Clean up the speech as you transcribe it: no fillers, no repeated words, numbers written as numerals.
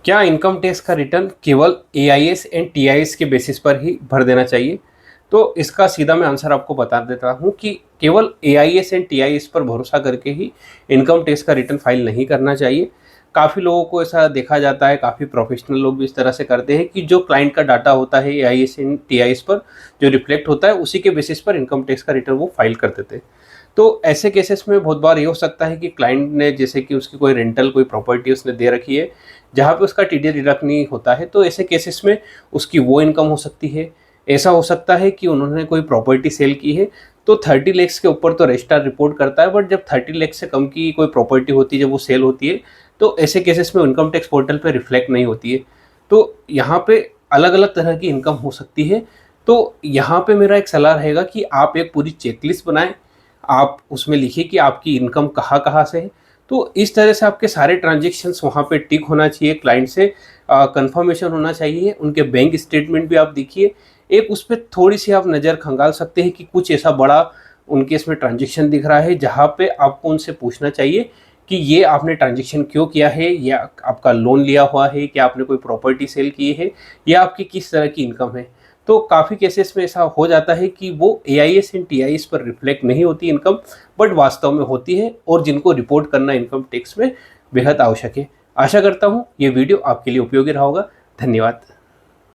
क्या income tax का return केवल एआईएस एंड टीआईएस के बेसिस पर ही भर देना चाहिए? तो इसका सीधा मैं आंसर आपको बता देता हूँ कि केवल एआईएस एंड टीआईएस पर भरोसा करके ही इनकम टैक्स का रिटर्न फाइल नहीं करना चाहिए। काफ़ी लोगों को ऐसा देखा जाता है, काफ़ी प्रोफेशनल लोग भी इस तरह से करते हैं कि जो क्लाइंट का डाटा होता है एआईएस एंड टीआईएस पर जो रिफ्लेक्ट होता है उसी के बेसिस पर इनकम टैक्स का रिटर्न वो फाइल कर देते हैं। तो ऐसे केसेस में बहुत बार ये हो सकता है कि क्लाइंट ने जैसे कि उसकी कोई रेंटल कोई प्रॉपर्टी उसने दे रखी है जहाँ पे उसका टीडीएस डिडक्ट नहीं होता है, तो ऐसे केसेस में उसकी वो इनकम हो सकती है। ऐसा हो सकता है कि उन्होंने कोई प्रॉपर्टी सेल की है तो 30 लाख के ऊपर तो रजिस्ट्रार रिपोर्ट करता है, बट जब 30 लाख से कम की कोई प्रॉपर्टी होती है जब वो सेल होती है तो ऐसे केसेस में इनकम टैक्स पोर्टल पे रिफ्लेक्ट नहीं होती है। तो यहाँ पे अलग अलग तरह की इनकम हो सकती है। तो यहाँ पे मेरा एक सलाह रहेगा कि आप एक पूरी चेकलिस्ट बनाएं, आप उसमें लिखिए कि आपकी इनकम कहाँ कहाँ से है। तो इस तरह से आपके सारे ट्रांजेक्शन्स वहाँ पे टिक होना चाहिए, क्लाइंट से कंफर्मेशन होना चाहिए, उनके बैंक स्टेटमेंट भी आप देखिए। एक उस पर थोड़ी सी आप नज़र खंगाल सकते हैं कि कुछ ऐसा बड़ा उनके इसमें ट्रांजेक्शन दिख रहा है जहाँ पे आपको उनसे पूछना चाहिए कि ये आपने ट्रांजेक्शन क्यों किया है, या आपका लोन लिया हुआ है, क्या आपने कोई प्रॉपर्टी सेल की है, या आपकी किस तरह की इनकम है। तो काफ़ी केसेस में ऐसा हो जाता है कि वो एआईएस एंड टीआईएस पर रिफ्लेक्ट नहीं होती इनकम, बट वास्तव में होती है, और जिनको रिपोर्ट करना इनकम टैक्स में बेहद आवश्यक है। आशा करता हूँ ये वीडियो आपके लिए उपयोगी रहा होगा। धन्यवाद।